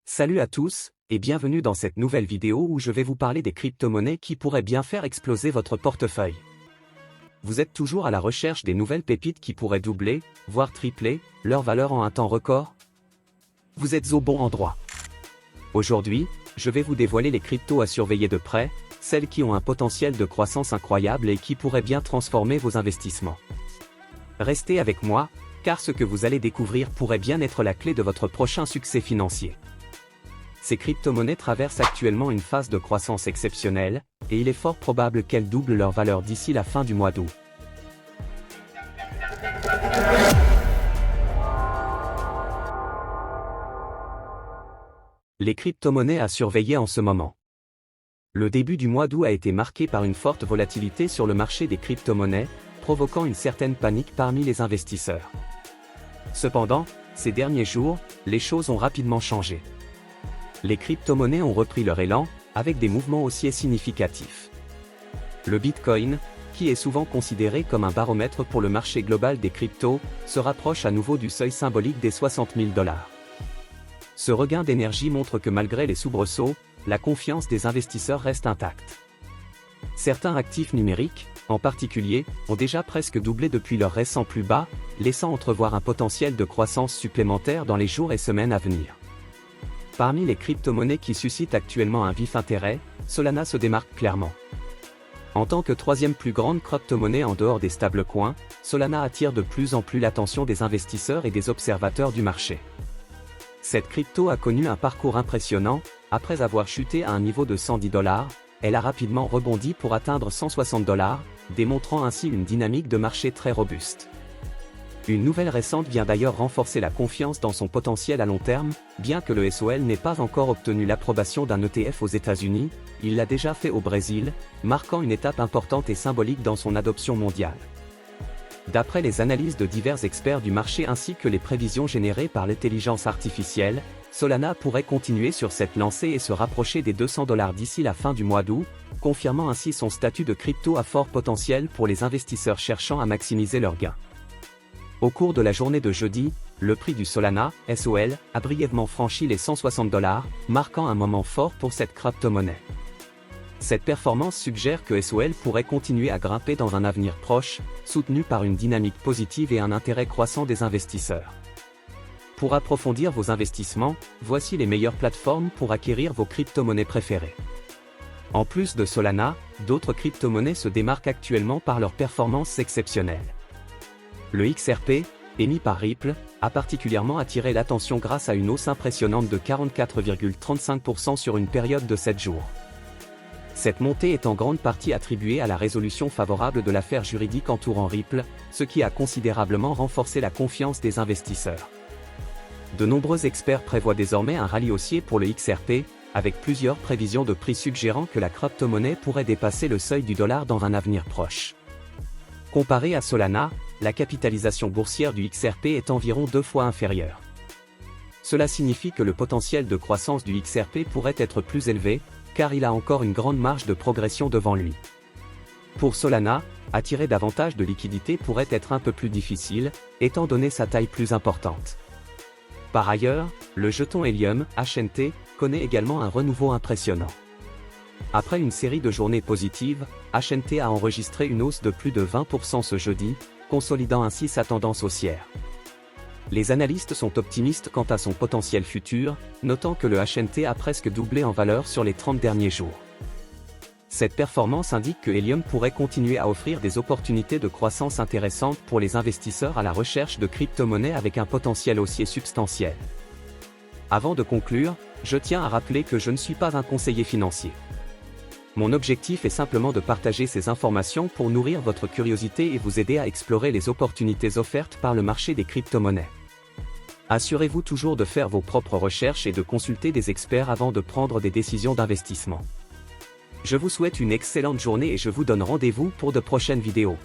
Salut à tous, et bienvenue dans cette nouvelle vidéo où je vais vous parler des crypto-monnaies qui pourraient bien faire exploser votre portefeuille. Vous êtes toujours à la recherche des nouvelles pépites qui pourraient doubler, voire tripler, leur valeur en un temps record? Vous êtes au bon endroit. Aujourd'hui, je vais vous dévoiler les cryptos à surveiller de près, celles qui ont un potentiel de croissance incroyable et qui pourraient bien transformer vos investissements. Restez avec moi, car ce que vous allez découvrir pourrait bien être la clé de votre prochain succès financier. Ces crypto-monnaies traversent actuellement une phase de croissance exceptionnelle, et il est fort probable qu'elles doublent leur valeur d'ici la fin du mois d'août. Les crypto-monnaies à surveiller en ce moment. Le début du mois d'août a été marqué par une forte volatilité sur le marché des crypto-monnaies, provoquant une certaine panique parmi les investisseurs. Cependant, ces derniers jours, les choses ont rapidement changé. Les crypto-monnaies ont repris leur élan, avec des mouvements haussiers significatifs. Le Bitcoin, qui est souvent considéré comme un baromètre pour le marché global des cryptos, se rapproche à nouveau du seuil symbolique des 60 000 $. Ce regain d'énergie montre que malgré les soubresauts, la confiance des investisseurs reste intacte. Certains actifs numériques, en particulier, ont déjà presque doublé depuis leur récent plus bas, laissant entrevoir un potentiel de croissance supplémentaire dans les jours et semaines à venir. Parmi les crypto-monnaies qui suscitent actuellement un vif intérêt, Solana se démarque clairement. En tant que troisième plus grande crypto-monnaie en dehors des stablecoins, Solana attire de plus en plus l'attention des investisseurs et des observateurs du marché. Cette crypto a connu un parcours impressionnant, après avoir chuté à un niveau de 110 $, elle a rapidement rebondi pour atteindre 160 $, démontrant ainsi une dynamique de marché très robuste. Une nouvelle récente vient d'ailleurs renforcer la confiance dans son potentiel à long terme, bien que le SOL n'ait pas encore obtenu l'approbation d'un ETF aux États-Unis, il l'a déjà fait au Brésil, marquant une étape importante et symbolique dans son adoption mondiale. D'après les analyses de divers experts du marché ainsi que les prévisions générées par l'intelligence artificielle, Solana pourrait continuer sur cette lancée et se rapprocher des 200 $ d'ici la fin du mois d'août, confirmant ainsi son statut de crypto à fort potentiel pour les investisseurs cherchant à maximiser leurs gains. Au cours de la journée de jeudi, le prix du Solana, SOL, a brièvement franchi les 160 $, marquant un moment fort pour cette crypto-monnaie. Cette performance suggère que SOL pourrait continuer à grimper dans un avenir proche, soutenu par une dynamique positive et un intérêt croissant des investisseurs. Pour approfondir vos investissements, voici les meilleures plateformes pour acquérir vos crypto-monnaies préférées. En plus de Solana, d'autres crypto-monnaies se démarquent actuellement par leur performance exceptionnelle. Le XRP, émis par Ripple, a particulièrement attiré l'attention grâce à une hausse impressionnante de 44,35% sur une période de 7 jours. Cette montée est en grande partie attribuée à la résolution favorable de l'affaire juridique entourant Ripple, ce qui a considérablement renforcé la confiance des investisseurs. De nombreux experts prévoient désormais un rallye haussier pour le XRP, avec plusieurs prévisions de prix suggérant que la crypto-monnaie pourrait dépasser le seuil du dollar dans un avenir proche. Comparé à Solana, la capitalisation boursière du XRP est environ 2 fois inférieure. Cela signifie que le potentiel de croissance du XRP pourrait être plus élevé, car il a encore une grande marge de progression devant lui. Pour Solana, attirer davantage de liquidités pourrait être un peu plus difficile, étant donné sa taille plus importante. Par ailleurs, le jeton Helium, HNT, connaît également un renouveau impressionnant. Après une série de journées positives, HNT a enregistré une hausse de plus de 20% ce jeudi, consolidant ainsi sa tendance haussière. Les analystes sont optimistes quant à son potentiel futur, notant que le HNT a presque doublé en valeur sur les 30 derniers jours. Cette performance indique que Helium pourrait continuer à offrir des opportunités de croissance intéressantes pour les investisseurs à la recherche de crypto-monnaies avec un potentiel haussier substantiel. Avant de conclure, je tiens à rappeler que je ne suis pas un conseiller financier. Mon objectif est simplement de partager ces informations pour nourrir votre curiosité et vous aider à explorer les opportunités offertes par le marché des crypto-monnaies. Assurez-vous toujours de faire vos propres recherches et de consulter des experts avant de prendre des décisions d'investissement. Je vous souhaite une excellente journée et je vous donne rendez-vous pour de prochaines vidéos.